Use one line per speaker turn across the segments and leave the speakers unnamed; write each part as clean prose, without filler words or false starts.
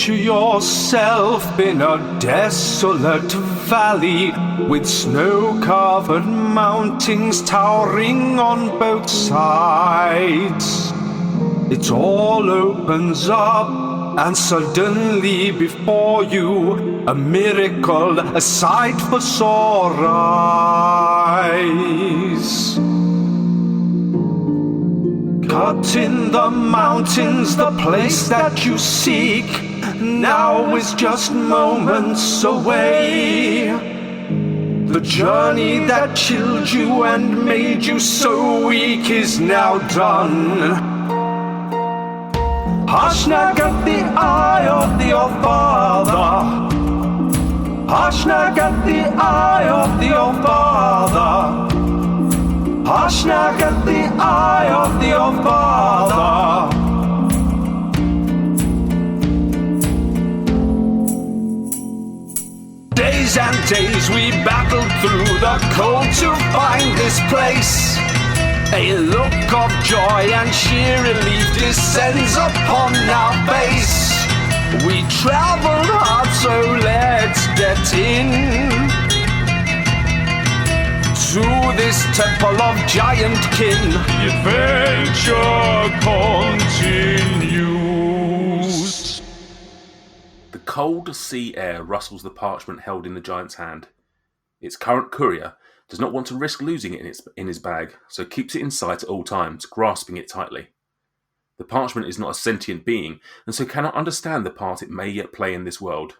Picture yourself in a desolate valley with snow-covered mountains towering on both sides. It all opens up, and suddenly before you, a miracle, a sight for sore eyes. Cut in the mountains, the place that you seek, now is just moments away. The journey that chilled you and made you so weak is now done. Harshnag at the eye of your father. Harshnag at the eye of your father. Harshnag at the eye of your father. Days and days we battled through the cold to find this place. A look of joy and sheer relief descends upon our face. We traveled hard, so let's get in to this temple of giant kin.
The adventure continues.
The cold sea air rustles the parchment held in the giant's hand. Its current courier does not want to risk losing it in his bag, so keeps it in sight at all times, grasping it tightly. The parchment is not a sentient being, and so cannot understand the part it may yet play in this world.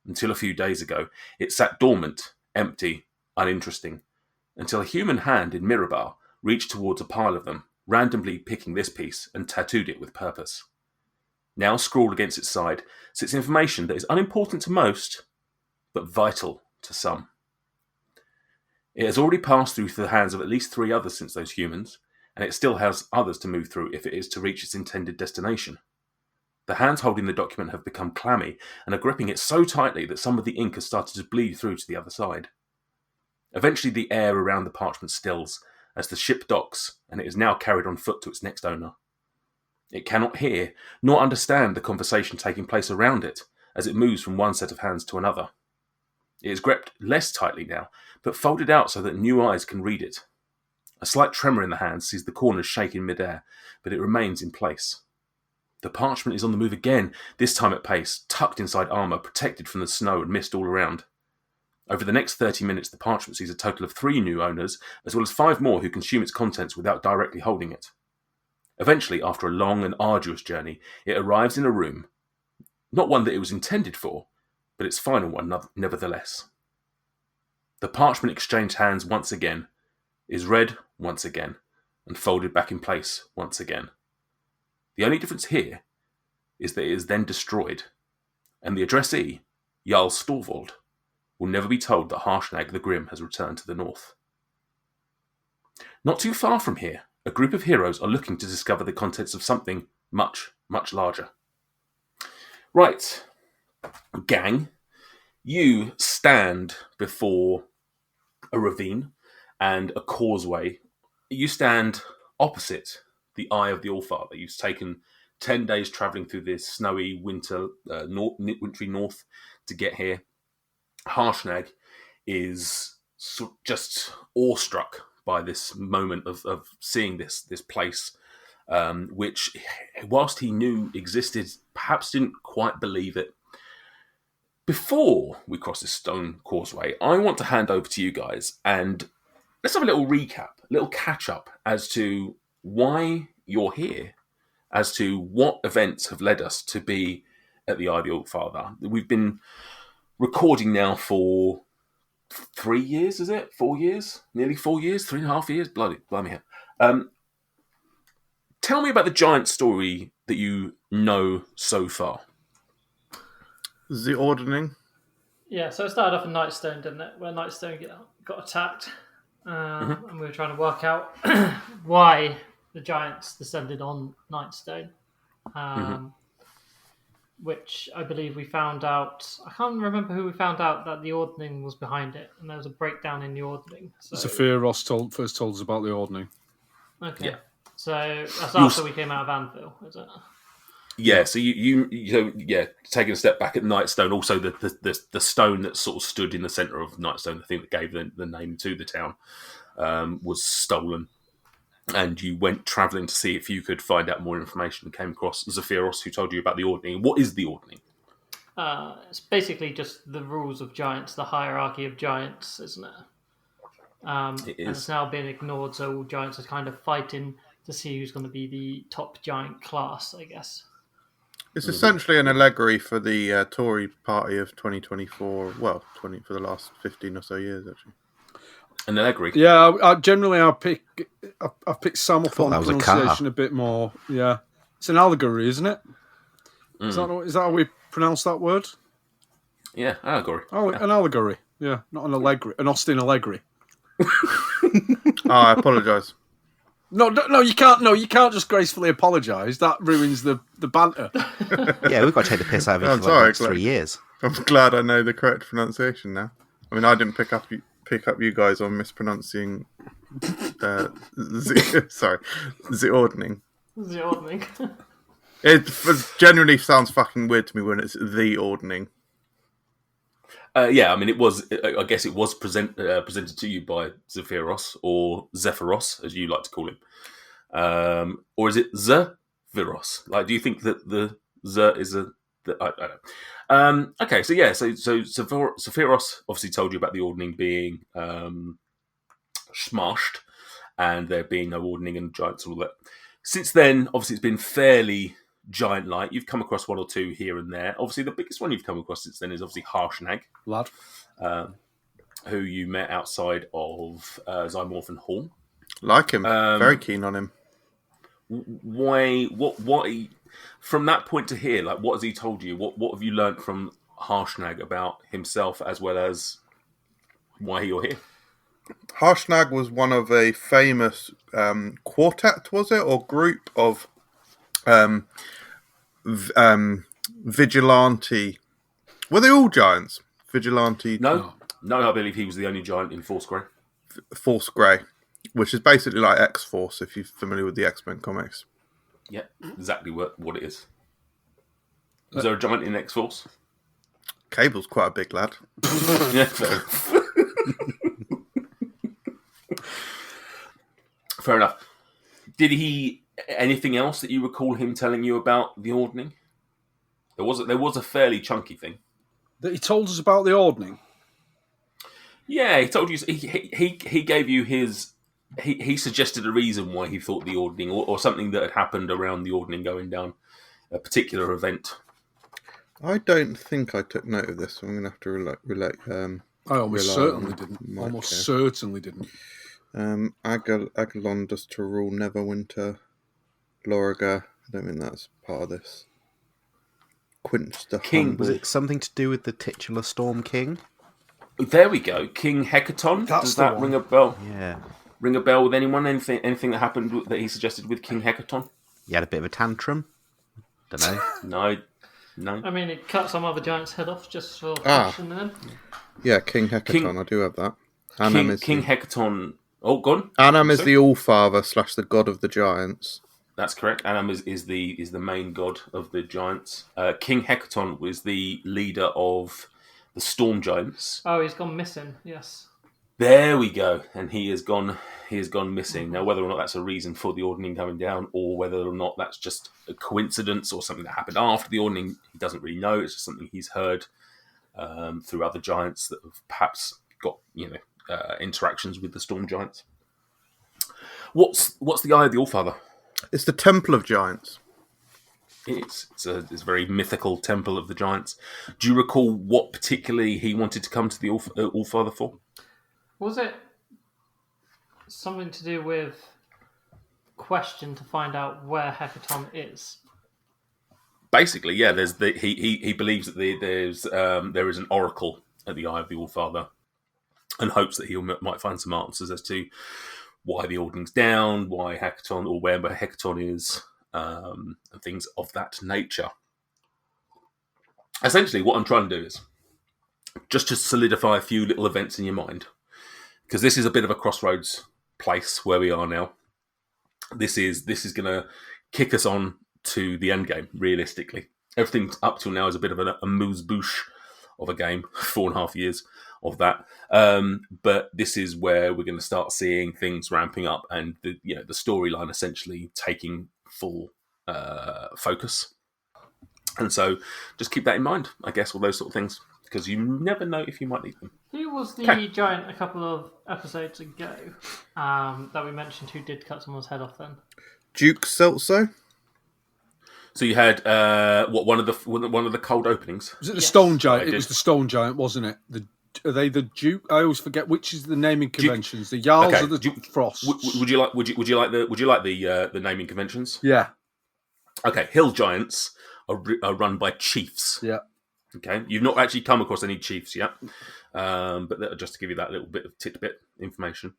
Until a few days ago, it sat dormant, empty, uninteresting, until a human hand in Mirabar reached towards a pile of them, randomly picking this piece and tattooed it with purpose. Now scrawled against its side sits information that is unimportant to most, but vital to some. It has already passed through the hands of at least 3 others since those humans, and it still has others to move through if it is to reach its intended destination. The hands holding the document have become clammy and are gripping it so tightly that some of the ink has started to bleed through to the other side. Eventually the air around the parchment stills as the ship docks, and it is now carried on foot to its next owner. It cannot hear nor understand the conversation taking place around it as it moves from one set of hands to another. It is gripped less tightly now, but folded out so that new eyes can read it. A slight tremor in the hand sees the corners shake in midair, but it remains in place. The parchment is on the move again, this time at pace, tucked inside armour, protected from the snow and mist all around. Over the next 30 minutes, the parchment sees a total of 3 new owners, as well as 5 more who consume its contents without directly holding it. Eventually, after a long and arduous journey, it arrives in a room, not one that it was intended for, but its final one nevertheless. The parchment exchanged hands once again, is read once again, and folded back in place once again. The only difference here is that it is then destroyed, and the addressee, Jarl Storvald, will never be told that Harshnag the Grim has returned to the north. Not too far from here, a group of heroes are looking to discover the contents of something much, much larger. Right, gang, you stand before a ravine and a causeway. You stand opposite the Eye of the Allfather. You've taken 10 days travelling through this snowy wintry north to get here. Harshnag is just awestruck by this moment of seeing this place, which, whilst he knew existed, perhaps didn't quite believe it. Before we cross this stone causeway, I want to hand over to you guys and let's have a little recap, a little catch-up as to why you're here, as to what events have led us to be at the Eye of the Allfather. We've been recording now for 3 years, is it? 4 years? Nearly 4 years? 3.5 years? Blimey hell. Tell me about the giant story that you know so far.
The Ordering.
Yeah, so it started off in Nightstone, didn't it? Where Nightstone got attacked. And we were trying to work out why the giants descended on Nightstone. Which I believe we found out... I can't remember who we found out that the Ordering was behind it. And there was a breakdown in the Ordering. So...
Sephiroth first told us about the Ordering.
Okay.
Yeah.
So that's after we came out of Anvil, is it?
Yeah, so taking a step back at Nightstone, also the stone that sort of stood in the centre of Nightstone, the thing that gave the name to the town, was stolen. And you went travelling to see if you could find out more information and came across Zephyros, who told you about the Ordning. What is the Ordning?
It's basically just the rules of giants, the hierarchy of giants, isn't it?
It
And
is.
it's now been ignored, so all giants are kind of fighting to see who's going to be the top giant class, I guess.
It's essentially an allegory for the Tory party of 2024. Well, for the last 15 or so years, actually.
An allegory?
Yeah, I've picked Sam up on
that was a
pronunciation
car.
a bit more. Yeah, it's an allegory, isn't it? Is that how we pronounce that word?
Yeah, allegory.
Oh, an allegory. Yeah, not an allegory. An Austin allegory.
I apologise.
No, you can't. No, you can't just gracefully apologise. That ruins the banter.
Yeah, we've got to take the piss out of it
I'm
for
sorry,
the next
Glenn.
3 years.
I'm glad I know the correct pronunciation now. I mean, I didn't pick up you guys on mispronouncing. The ordning.
The ordning.
It genuinely sounds fucking weird to me when it's the ordning.
Yeah, I mean, it was. I guess it was presented to you by Zephyros or Zephyros, as you like to call him, or is it Zephyros? Like, do you think that the Z is a? I don't know. Okay, so Zephyros obviously told you about the ordning being smashed, and there being no ordning and giants and all that. Since then, obviously, it's been fairly giant-like. You've come across one or two here and there. Obviously, the biggest one you've come across since then is obviously Harshnag,
Lad.
who you met outside of Zymorphan Hall.
Like him. Very keen on him.
Why? What? From that point to here, like, what has he told you? What have you learnt from Harshnag about himself, as well as why you're here?
Harshnag was one of a famous quartet, was it? Or group of vigilante. Were they all giants? Vigilante.
No, I believe he was the only giant in Force Grey.
Force Grey, which is basically like X-Force, if you're familiar with the X-Men comics.
Yeah, exactly what it is. Is there a giant in X-Force?
Cable's quite a big lad.
Yeah, fair enough. Did he anything else that you recall him telling you about the ordning? There was a fairly chunky thing
That he told us about the ordning.
Yeah, he told you. He gave you his. He suggested a reason why he thought the ordning, or something that had happened around the ordning going down, a particular event.
I don't think I took note of this, so I'm going to have to relate.
I almost
rely
certainly
on
didn't.
Mike
Almost
here.
certainly didn't.
Agalon does to rule Neverwinter. Loriga, I don't think that's part of this. Quinch the
King,
Humble.
Was it something to do with the titular Storm King?
There we go, King Hecaton.
That's
Does
the
that
one.
ring a bell?
Yeah.
Ring a bell with anyone? Anything that happened that he suggested with King Hecaton?
He had a bit of a tantrum. Don't know.
No.
I mean, it cut some other giant's head off just for
Ah.
fashion then.
Yeah, King Hecaton, I do have that. Anam
King Hecaton. Oh, gone.
Anam is the All-Father / the god of the giants.
That's correct. Anam is the main god of the giants. King Hecaton was the leader of the storm giants.
Oh, he's gone missing, yes.
There we go, and he has gone missing. Now, whether or not that's a reason for the ordning coming down, or whether or not that's just a coincidence or something that happened after the ordning, he doesn't really know. It's just something he's heard through other giants that have perhaps got interactions with the storm giants. What's the Eye of the Allfather?
It's the Temple of Giants.
It's a very mythical temple of the giants. Do you recall what particularly he wanted to come to the Allfather for?
Was it something to do with question to find out where Hecaton is?
Basically, yeah. He believes that there is an oracle at the Eye of the Allfather, and hopes that he might find some answers as to why the ordning's down, why Hecaton, or where Hecaton is, and things of that nature. Essentially, what I'm trying to do is just to solidify a few little events in your mind, because this is a bit of a crossroads place where we are now. This is going to kick us on to the end game, realistically. Everything up till now is a bit of a amuse-bouche of a game, 4.5 years of that. But this is where we're going to start seeing things ramping up and the storyline essentially taking full focus. And so just keep that in mind, I guess, all those sort of things, because you never know if you might need them.
Who was the giant a couple of episodes ago that we mentioned who did cut someone's head off then?
Duke Seltzer.
So you had one of the cold openings.
Was it the Stone Giant? It was the Stone Giant, wasn't it? Are they the Duke? I always forget which is the naming conventions. The Jarls or the Frosts?
Would you like the naming conventions?
Yeah.
Okay, Hill Giants are run by chiefs.
Yeah.
Okay, you've not actually come across any chiefs yet, but just to give you that little bit of tidbit information.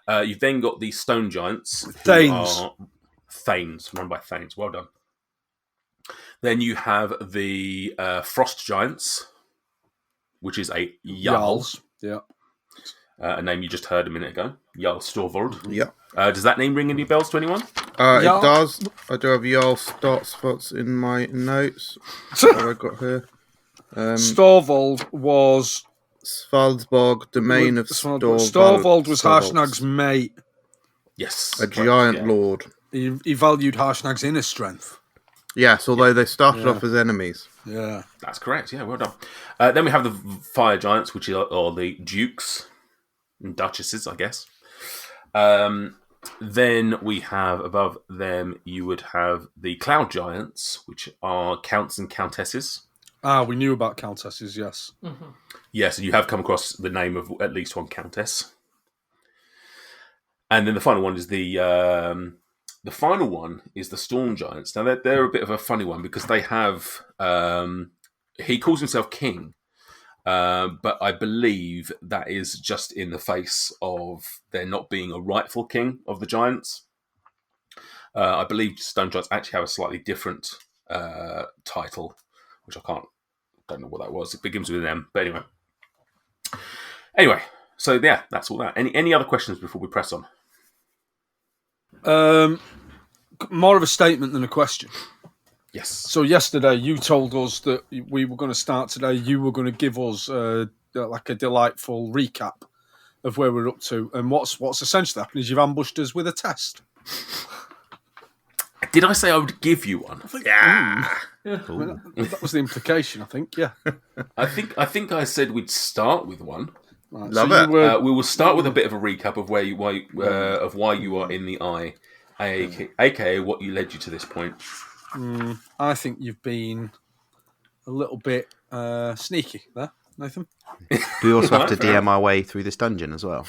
You've then got the Stone Giants, who are Thanes, run by Thanes. Well done. Then you have the Frost Giants, which is a Jarls.
Yeah.
A name you just heard a minute ago. Jarl Storvold.
Yeah.
Does that name ring any bells to anyone?
It does. I do have Jarl start spots in my notes. What have I got here?
Storvold was...
Svalbard, domain of Storvold.
Storvold was Harshnag's mate.
Yes.
A giant lord.
He valued Harshnag's inner strength.
Yes, although they started off as enemies.
Yeah.
That's correct, yeah, well done. Then we have the Fire Giants, which are the Dukes and Duchesses, I guess. Then we have, above them, you would have the Cloud Giants, which are Counts and Countesses.
We knew about Countesses, yes.
Mm-hmm.
Yes, and you have come across the name of at least one Countess. And then the final one is the Storm Giants. Now, they're a bit of a funny one because they have... he calls himself king, but I believe that is just in the face of there not being a rightful king of the Giants. I believe Stone Giants actually have a slightly different title, which don't know what that was. It begins with an M, but anyway. So yeah, that's all that. Any other questions before we press on?
More of a statement than a question.
Yes.
So yesterday you told us that we were going to start today. You were going to give us like a delightful recap of where we're up to, and what's essentially happened is you've ambushed us with a test.
Did I say I would give you one?
Yeah. That was the implication, I think. Yeah.
I think I said we'd start with one.
Right,
Love
so
it.
We will start with a bit of a recap of why you are in the eye, aka what led you to this point.
I think you've been a little bit sneaky there, Nathan.
Do we also have to DM our way through this dungeon as well?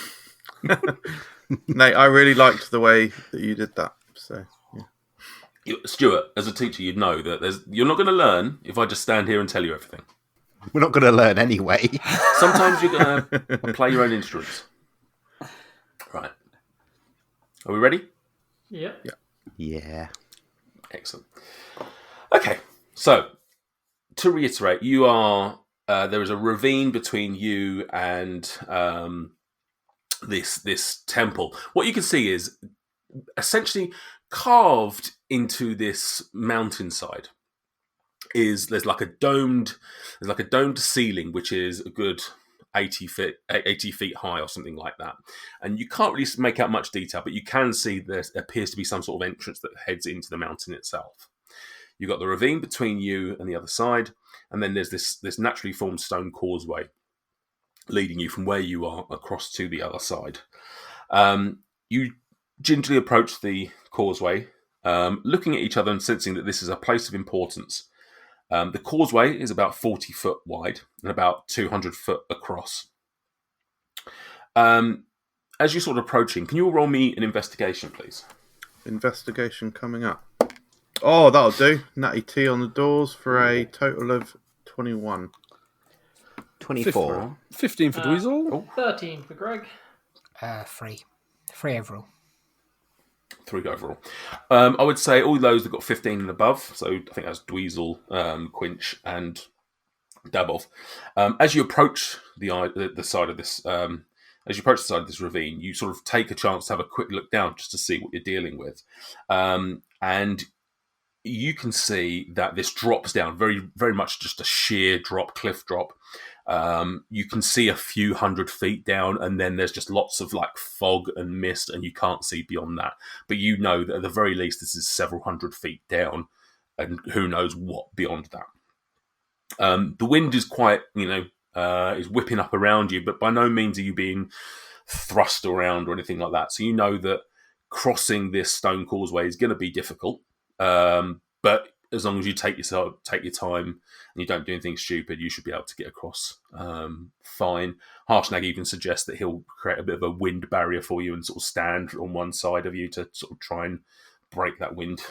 Nate, I really liked the way that you did that. So, yeah.
Stuart, as a teacher, you'd know that you're not going to learn if I just stand here and tell you everything.
We're not going to learn anyway.
Sometimes you're going to play your own instruments. Right. Are we ready?
Yep.
Yeah. Excellent.
Okay, so to reiterate, you are there is a ravine between you and this temple. What you can see is essentially carved into this mountainside there's like a domed ceiling which is a good 80 feet high or something like that, and you can't really make out much detail, but you can see there appears to be some sort of entrance that heads into the mountain itself. You've got the ravine between you and the other side, and then there's this naturally formed stone causeway leading you from where you are across to the other side. You gingerly approach the causeway, looking at each other and sensing that this is a place of importance. The causeway is about 40 foot wide and about 200 foot across. As you're sort of approaching, can you all roll me an investigation, please?
Investigation coming up. Oh, that'll do. Natty T on the doors for a total of 21.
24.
15 for Dweezil.
13 for Greg.
3. 3 overall.
3 overall. I would say all those that got 15 and above, so I think that's Dweezil, Quinch, and Dabov. As you approach the side of this, ravine, you sort of take a chance to have a quick look down just to see what you're dealing with, and you can see that this drops down very, very much just a sheer drop, cliff drop. You can see a few 100 feet down, and then there's just lots of like fog and mist, and you can't see beyond that. But you know that at the very least, this is several 100 feet down, and who knows what beyond that. The wind is quite, is whipping up around you, but by no means are you being thrust around or anything like that. So you know that crossing this stone causeway is going to be difficult. But as long as you take your time and you don't do anything stupid, you should be able to get across fine. Harshnag even suggests that he'll create a bit of a wind barrier for you and sort of stand on one side of you to sort of try and break that wind.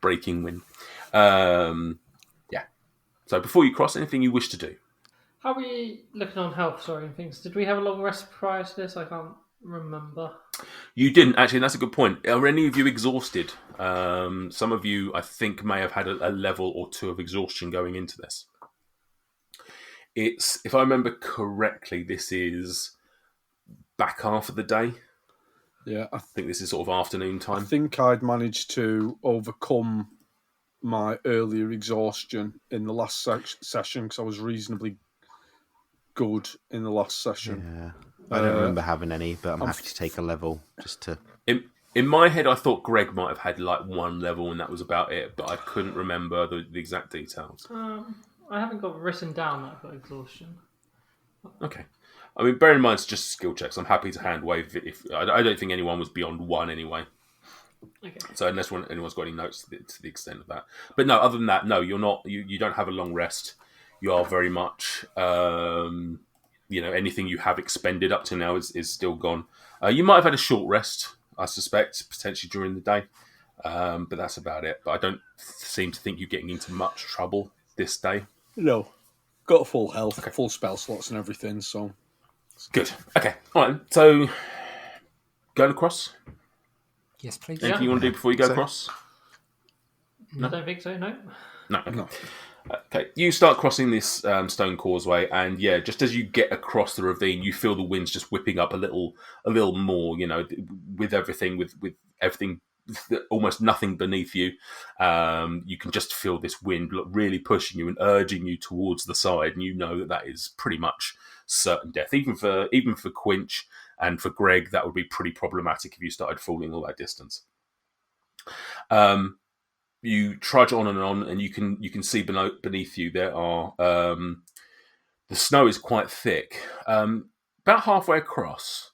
Breaking wind. Yeah. So before you cross, anything you wish to do?
How are we looking on health, and things? Did we have a long rest prior to this? I can't remember. You
didn't, actually, and that's a good point. Are any of you exhausted? Some of you, I think, may have had a level or two of exhaustion going into this. It's, if I remember correctly, this is back half of the day.
Yeah,
I think this is sort of afternoon time.
I think I'd managed to overcome my earlier exhaustion in the last session because I was reasonably good in the last session.
Yeah, I don't remember having any, but I'm happy to take a level just to.
In my head, I thought Greg might have had like one level, and that was about it. But I couldn't remember the exact details.
I haven't got written down that I've got exhaustion.
Okay. I mean, bear in mind, it's just skill checks. I'm happy to hand wave it. If I don't think anyone was beyond one anyway.
Okay.
So unless anyone's got any notes to the extent of that, but no, other than that, no, you're not. You don't have a long rest. You are very much, anything you have expended up to now is still gone. You might have had a short rest, I suspect, potentially during the day, but that's about it. But I don't seem to think you're getting into much trouble this day.
No, got full health, full spell slots and everything, so...
Good. Okay. All right. So, going across?
Yes, please.
Anything you want to do before you go across?
No? I don't think so, no.
No. Okay. No. Okay. You start crossing this stone causeway, and yeah, just as you get across the ravine, you feel the winds just whipping up a little more. With everything, with everything, almost nothing beneath you. You can just feel this wind really pushing you and urging you towards the side, and you know that is pretty much certain death. Even for Quinch and for Greg, that would be pretty problematic if you started falling all that distance. You trudge on, and you can see beneath you there are the snow is quite thick. About halfway across.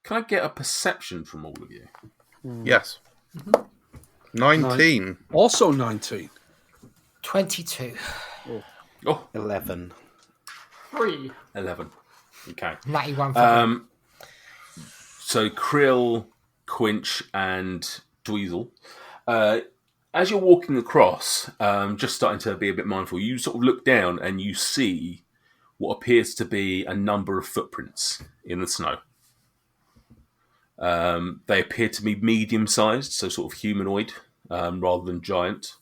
Can I get a perception from all of you?
Yes. 19.
Also 19.
22.
Oh.
11.
3.
11. Okay.
91 for
So Krill, Quinch, and Dweezil. As you're walking across, just starting to be a bit mindful, you sort of look down and you see what appears to be a number of footprints in the snow. They appear to be medium-sized, so sort of humanoid, rather than giant.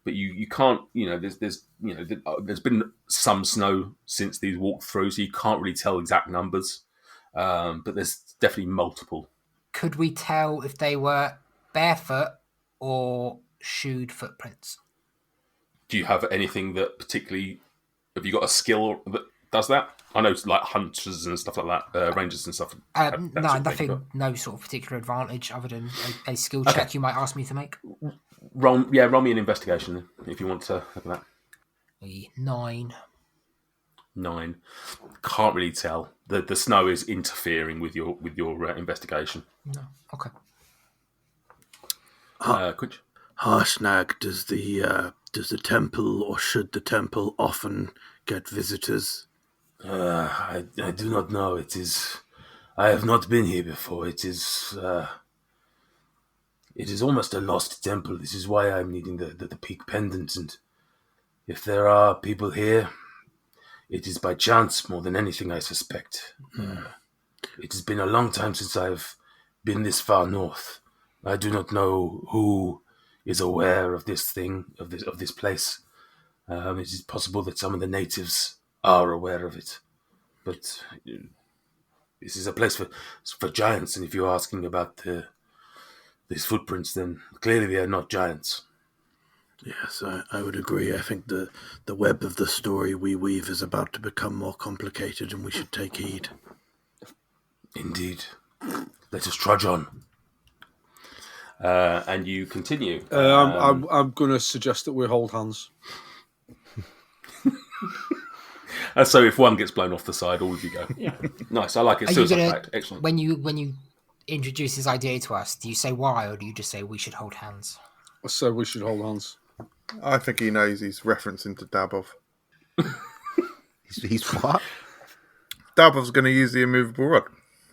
But you can't, there's been some snow since these walked through, so you can't really tell exact numbers. But there's definitely multiple.
Could we tell if they were barefoot or shoed footprints?
Do you have anything that particularly... Have you got a skill that does that? I know it's like hunters and stuff like that, rangers and stuff.
Nothing, no sort of particular advantage other than a skill check you might ask me to make.
Roll me an investigation if you want to look at that.
9.
9. Can't really tell. The snow is interfering with your investigation.
No. Okay.
Quinch?
Harshnag, does the temple, or should the temple, often get visitors?
I do not know. I have not been here before. It is almost a lost temple. This is why I'm needing the peak pendant. And if there are people here, it is by chance more than anything, I suspect. It has been a long time since I've been this far north. I do not know who is aware of this thing, of this place. It is possible that some of the natives are aware of it, but this is a place for giants. And if you're asking about the
these footprints, then clearly they are not giants.
Yes, I would agree. I think the web of the story we weave is about to become more complicated, and we should take heed.
Indeed. Let us trudge on. And you continue.
I'm going to suggest that we hold hands.
So if one gets blown off the side, all of you go.
Yeah.
Nice, I like it. Suicide pact. Excellent.
When you introduce this idea to us, do you say why, or do you just say we should hold hands?
So we should hold hands.
I think he knows he's referencing to Dabov.
He's what?
Dabov's going to use the immovable rod.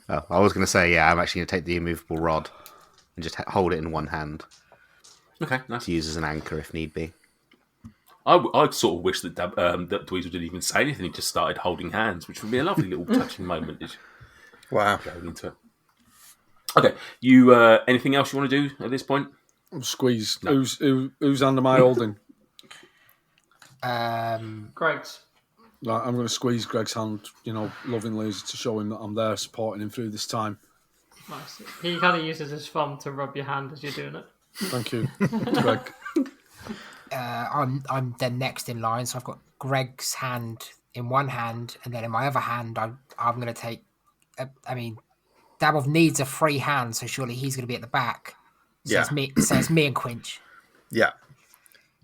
Oh, I was going to say, I'm actually going to take the immovable rod and just hold it in one hand
Okay, nice.
to use as an anchor if need be.
I sort of wish that that Dweezil didn't even say anything. He just started holding hands, which would be a lovely little touching moment.
Wow.
Going into it. Okay, you anything else you want to do at this point?
Squeeze.
No.
Whose hand am I holding?
Greg's.
Right, I'm going to squeeze Greg's hand, lovingly, to show him that I'm there supporting him through this time.
Nice. He kind of uses his thumb to rub your hand as you're doing it.
Thank you, Greg.
I'm then next in line, so I've got Greg's hand in one hand, and then in my other hand, I'm going to take. Dabov needs a free hand, so surely he's going to be at the back. So it's me and Quinch.
Yeah.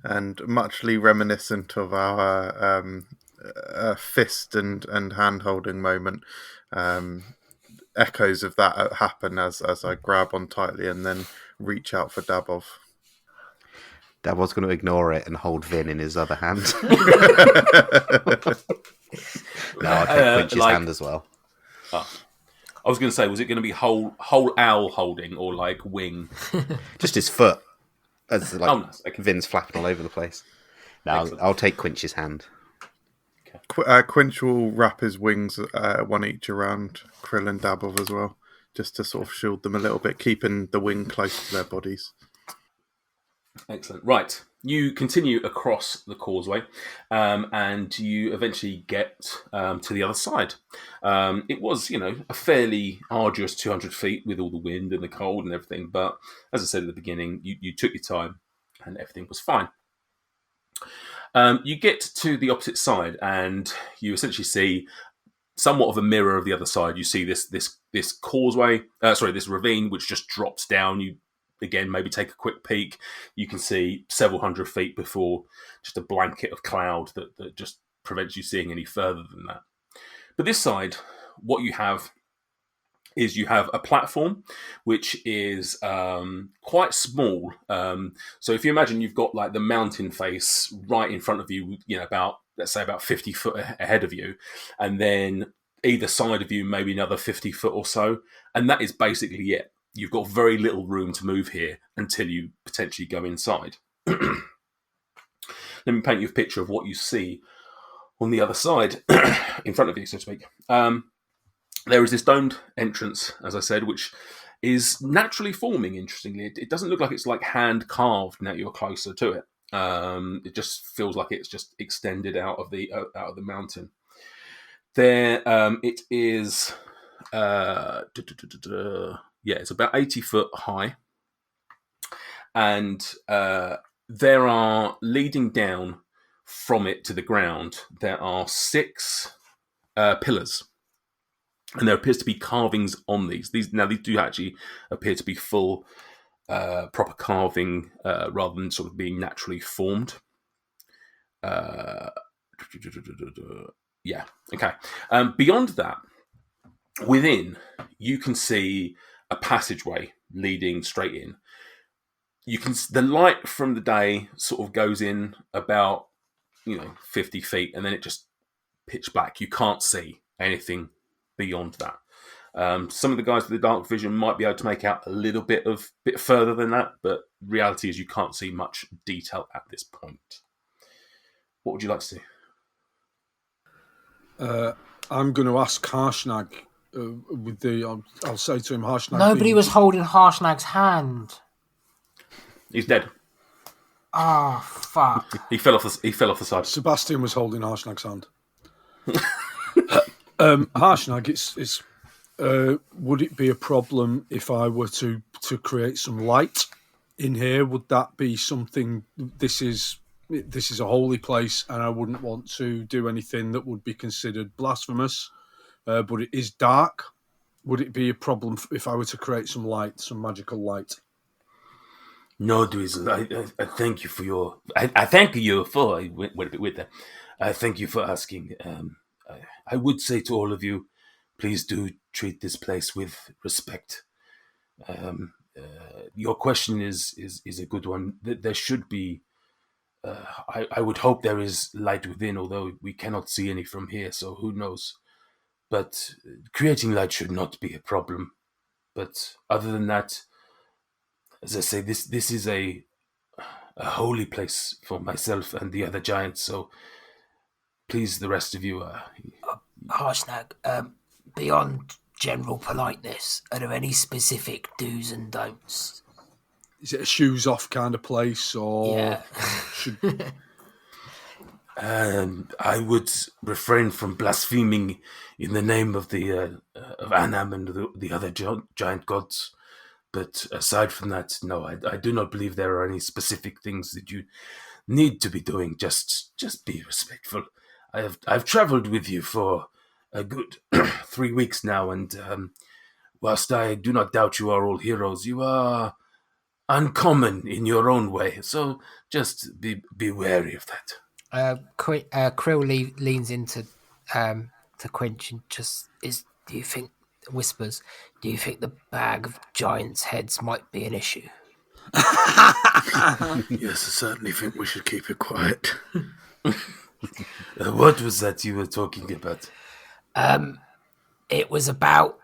And muchly reminiscent of our fist and hand-holding moment. Echoes of that happen as I grab on tightly and then reach out for Dabov.
Davov's going to ignore it and hold Vin in his other hand. No, I'll take Quinch's hand as well.
Oh. I was going to say, was it going to be whole owl holding or like wing?
Just his foot. As
nice. Okay.
Vin's flapping all over the place. No, I'll take Quinch's hand.
Quinch will wrap his wings one each around Krill and Dabov as well, just to sort of shield them a little bit, keeping the wing close to their bodies.
Excellent. Right. You continue across the causeway and you eventually get to the other side. It was, a fairly arduous 200 feet with all the wind and the cold and everything. But as I said at the beginning, you took your time and everything was fine. You get to the opposite side and you essentially see somewhat of a mirror of the other side. You see this causeway, this ravine, which just drops down. You again, maybe take a quick peek. You can see several hundred feet before just a blanket of cloud that just prevents you seeing any further than that. But this side, what you have is you have a platform which is quite small. So if you imagine you've got like the mountain face right in front of you, about 50 foot ahead of you, and then either side of you, maybe another 50 foot or so. And that is basically it. You've got very little room to move here until you potentially go inside. Let me paint you a picture of what you see on the other side, in front of you, so to speak. There is this domed entrance, as I said, which is naturally forming, interestingly. It doesn't look like it's like hand carved now you're closer to it. It just feels like it's just extended out of the mountain. There, it is... it's about 80 foot high. And there are, leading down from it to the ground, there are 6 pillars. And there appears to be carvings on these. These do actually appear to be full, proper carving, rather than sort of being naturally formed. Yeah, okay. Beyond that, within, you can see a passageway leading straight in. The light from the day sort of goes in about 50 feet, and then it just pitch black. You can't see anything beyond that. Some of the guys with the dark vision might be able to make out a little bit further than that, but reality is you can't see much detail at this point. What would you like to do?
I'm going to ask Harshnag. I'll say to him, Harshnag.
Nobody was holding Harshnag's hand.
He's dead.
Oh, fuck.
He fell off the side.
Sebastian was holding Harshnag's hand. Harshnag, it's would it be a problem if I were to to create some light in here, would that be something? This is a holy place, and I wouldn't want to do anything that would be considered blasphemous. But it is dark. Would it be a problem if I were to create some light, some magical light?
No, Dweezil, I thank you for your. I thank you for. I went a bit with that. I thank you for asking. I would say to all of you, please do treat this place with respect. Your question is a good one. There should be. I would hope there is light within, although we cannot see any from here, so who knows. But creating light should not be a problem. But other than that, as I say, this is a holy place for myself and the other giants. So please, the rest of you.
Harshnag, beyond general politeness, are there any specific do's and don'ts?
Is it a shoes off kind of place, or
Yeah.
I would refrain from blaspheming in the name of the of Anam and the other giant gods. But aside from that, no, I do not believe there are any specific things that you need to be doing. Just be respectful. I've travelled with you for a good 3 weeks now, and whilst I do not doubt you are all heroes, you are uncommon in your own way. So just be wary of that.
Krill leans into to Quinch and whispers, do you think the bag of giants' heads might be an issue?
Yes, I certainly think we should keep it quiet.
What was that you were talking about?
It was about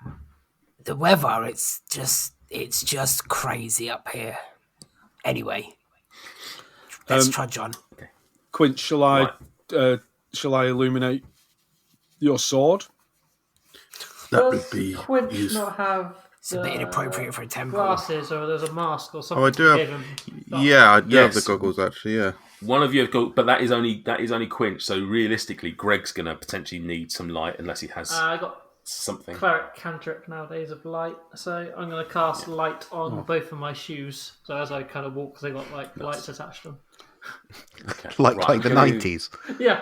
the weather. It's just crazy up here. Anyway, let's trudge on.
Quint, shall I illuminate your sword?
That would
Does
be
Quinch
useful.
not have
It's a bit inappropriate for a temple.
glasses, or there's a mask or something?
Oh, I do have.
Gave him?
Yeah, I do have the
Yes.
goggles actually. Yeah.
One of you have got, but that is only Quinch. So realistically, Greg's gonna potentially need some light unless he has
I got
something.
cleric cantrip nowadays of light, so I'm going to cast light on both of my shoes. So as I kind of walk, they got like lights attached to them.
Okay.
Like
Right,
the
I'm gonna-
90s.
Yeah.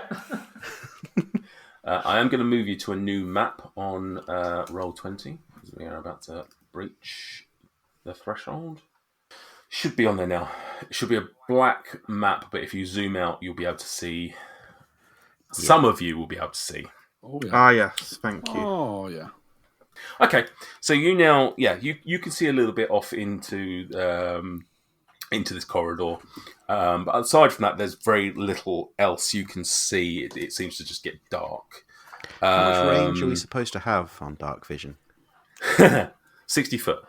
I am going to move you to a new map on Roll20. We are about to breach the threshold. Should be on there now. It should be a black map, but if you zoom out, you'll be able to see. Some of you will be able to see.
Oh yeah.
Ah, yes. Thank you.
Oh yeah.
Okay, so you now, you can see a little bit off into this corridor, but aside from that, there's very little else you can see. It seems to just get dark.
How much range are we supposed to have on dark vision?
60 foot.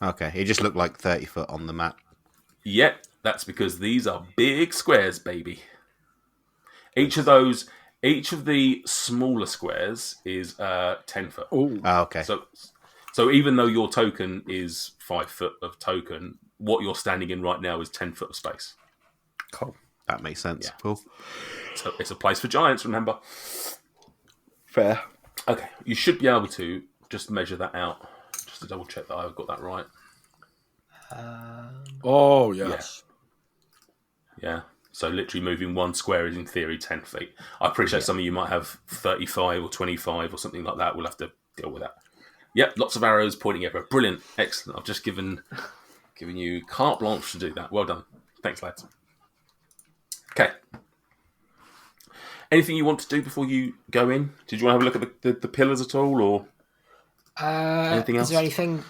Okay, it just looked like 30 foot on the map.
Yep, that's because these are big squares, baby. Each of the smaller squares is 10 foot.
Oh.
Okay.
So even though your token is 5 foot of token, what you're standing in right now is 10 foot of space.
Cool. That makes sense.
Yeah.
Cool.
So it's a place for giants, remember?
Fair.
Okay, you should be able to just measure that out, just to double check that I've got that right.
Oh yes.
Yeah. So literally moving one square is in theory 10 feet. I appreciate some of you might have 35 or 25 or something like that. We'll have to deal with that. Yep, lots of arrows pointing everywhere. Brilliant. Excellent. I've just given you carte blanche to do that. Well done. Thanks, lads. Okay. Anything you want to do before you go in? Did you want to have a look at the pillars at all, or anything else?
Is there anything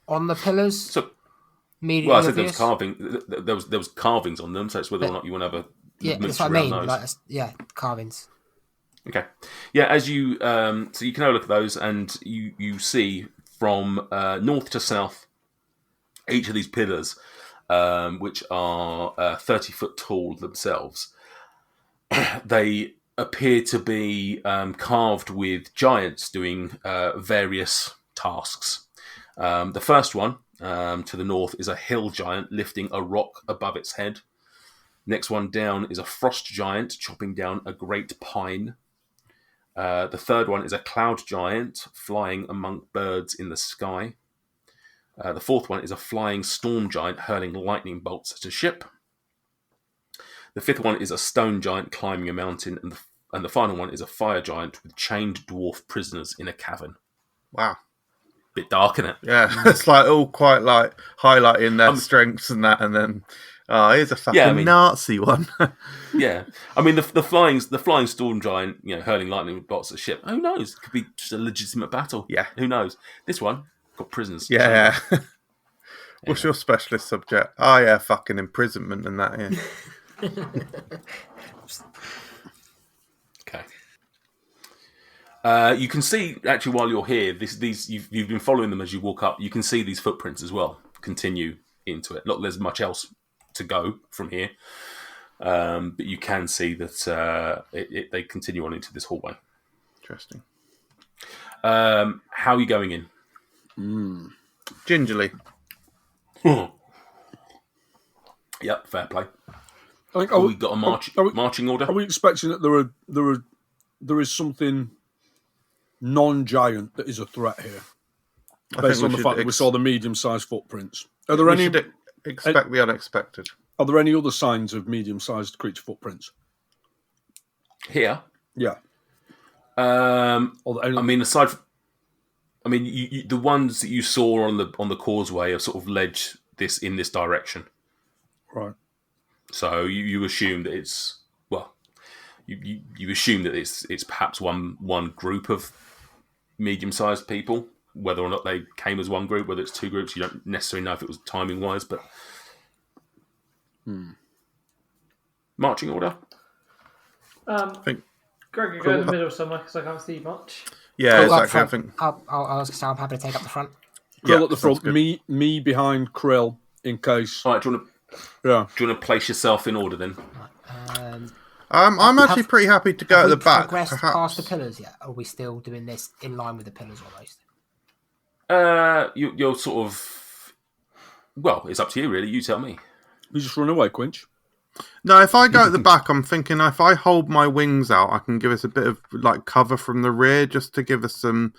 on the pillars?
So,
Immediately
well, I said there was
obvious?
carving. There was carvings on them, so it's whether or not you want to have a
Yeah,
mooch
that's what I
around
mean.
those.
Carvings.
Okay. Yeah, as you so you can have a look at those, and you see from north to south each of these pillars, which are 30 foot tall themselves. They appear to be carved with giants doing various tasks. The first one to the north is a hill giant lifting a rock above its head. Next one down is a frost giant chopping down a great pine. The third one is a cloud giant flying among birds in the sky. The fourth one is a flying storm giant hurling lightning bolts at a ship. The fifth one is a stone giant climbing a mountain, and the final one is a fire giant with chained dwarf prisoners in a cavern.
Wow.
Bit dark, isn't it?
Yeah, it's like all quite like highlighting their strengths and that, and then here's a fucking Nazi one.
Yeah, I mean the flying storm giant, hurling lightning bolts at a ship. Who knows? It could be just a legitimate battle.
Yeah,
who knows? This one got prisoners.
Yeah. What's your specialist subject? Oh yeah, fucking imprisonment and that. Yeah.
Okay. You can see actually while you're here, you've been following them as you walk up. You can see these footprints as well continue into it. Not there's much else to go from here, but you can see that they continue on into this hallway.
Interesting.
How are you going in?
Gingerly.
Yep, fair play.
I think
we got a marching order.
Are we expecting that there is something non-giant that is a threat here, based on the fact that we saw the medium-sized footprints? Are there any?
Expect the unexpected.
Are there any other signs of medium-sized creature footprints
here?
Yeah.
I mean, aside from, the ones that you saw on the causeway have sort of led this in this direction,
right?
So you assume that it's you assume that it's perhaps one group of medium-sized people. Whether or not they came as one group, whether it's two groups, you don't necessarily know if it was timing-wise, but marching order.
I think Greg, you go in the middle somewhere because I can't see much.
Yeah, exactly. I think
I'm happy to take up the front.
Krill at the front, me behind Krill in case.
All right, do you want to place yourself in order then?
I'm actually pretty happy to go at the back.
Progressed past the pillars yet? Or are we still doing this in line with the pillars almost?
You're sort of... Well, it's up to you, really. You tell me.
You just run away, Quinch.
No, if I go at the back, I'm thinking if I hold my wings out, I can give us a bit of cover from the rear, just to give us some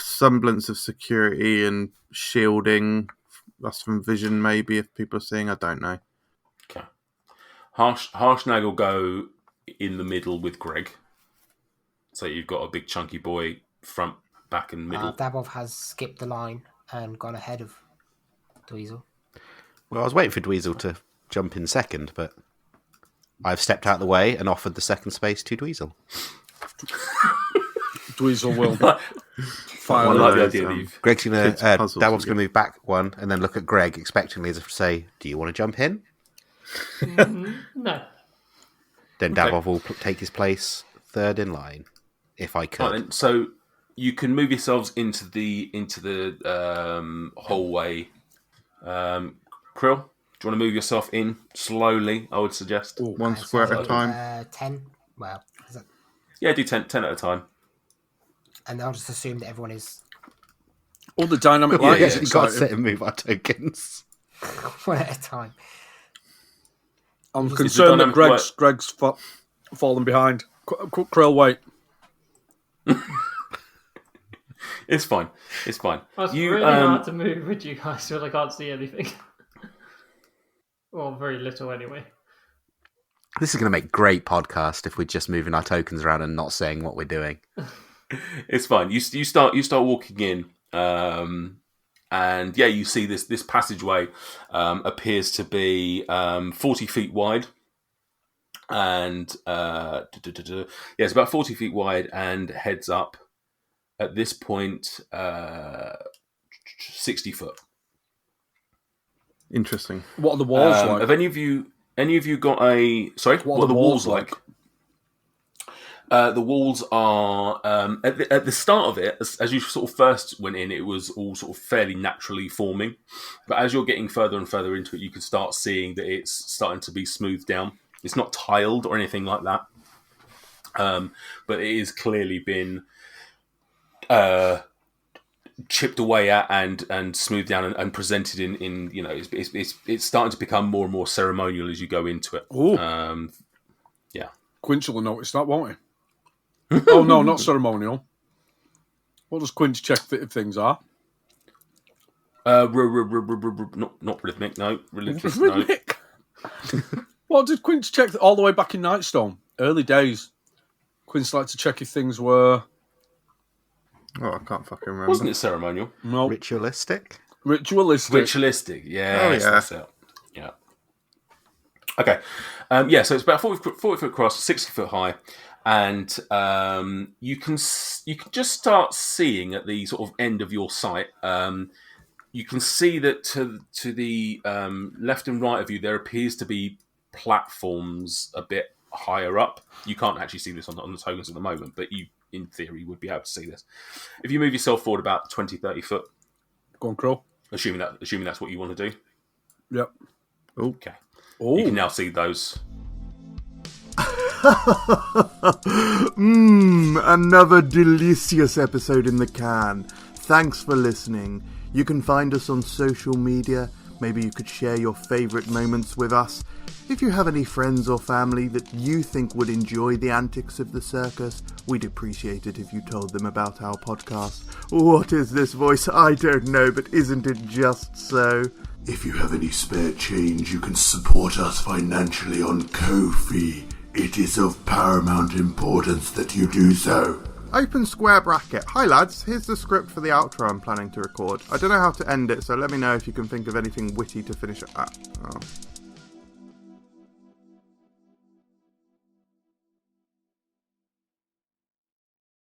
semblance of security and shielding us from vision, maybe, if people are seeing. I don't know.
Okay. Harshnag will go in the middle with Greg. So you've got a big chunky boy front, back and middle.
Dabov has skipped the line and gone ahead of Dweezil.
Well, I was waiting for Dweezil to jump in second, but I've stepped out of the way and offered the second space to Dweezil.
Dweezil will
fire. I like the idea that you've...
Greg's going to... Dabov's going to move back one and then look at Greg expectantly as if to say, do you want to jump in?
No.
Then Dabov will take his place third in line, if I could.
Right, so you can move yourselves into the hallway. Krill, do you want to move yourself in slowly? I would suggest
one square at a time.
10. Well, is that...
Yeah, do 10 at a time.
And I'll just assume that everyone is.
All the dynamic light is
exciting. Got to sit and move our tokens.
One at a time.
I'm concerned that Greg's fallen behind. Krill, wait.
It's fine. It's fine.
It's really hard to move with you guys when I can't see anything. Well, very little anyway.
This is going to make great podcast if we're just moving our tokens around and not saying what we're doing.
It's fine. You start walking in, and you see this passageway appears to be 40 feet wide, and it's about 40 feet wide and heads up at this point 60 foot.
Interesting.
What are the walls like?
Have any of you got a... Sorry? What are the walls like? The walls are... at the start of it, as you sort of first went in, it was all sort of fairly naturally forming. But as you're getting further and further into it, you can start seeing that it's starting to be smoothed down. It's not tiled or anything like that. But it is clearly been... chipped away at and smoothed down and presented in it's starting to become more and more ceremonial as you go into it. Yeah,
Quinch will notice that, won't he? Oh no, not ceremonial. What does Quinch check if things are?
Not rhythmic, no. Religious, no.
Rhythmic. Well, did Quince check all the way back in Nightstone? Early days. Quince liked to check if things were...
Oh, I can't fucking remember.
Wasn't it ceremonial?
No.
Ritualistic?
Ritualistic.
Yeah.
Oh, yeah.
That's it. Yeah. Okay. So it's about 40 foot across, 60 foot high, and you can just start seeing at the sort of end of your sight. You can see that to the left and right of you, there appears to be platforms a bit higher up. You can't actually see this on the tokens at the moment, but you, in theory, would be able to see this. If you move yourself forward about 20, 30 foot.
Go on, Crow.
Assuming that's what you want to do.
Yep.
Okay.
Oh.
You can now see those.
Another delicious episode in the can. Thanks for listening. You can find us on social media. Maybe you could share your favourite moments with us. If you have any friends or family that you think would enjoy the antics of the circus, we'd appreciate it if you told them about our podcast. What is this voice? I don't know, but isn't it just so?
If you have any spare change, you can support us financially on Ko-fi. It is of paramount importance that you do so.
Open square bracket. Hi lads, here's the script for the outro I'm planning to record. I don't know how to end it, so let me know if you can think of anything witty to finish it at. Oh.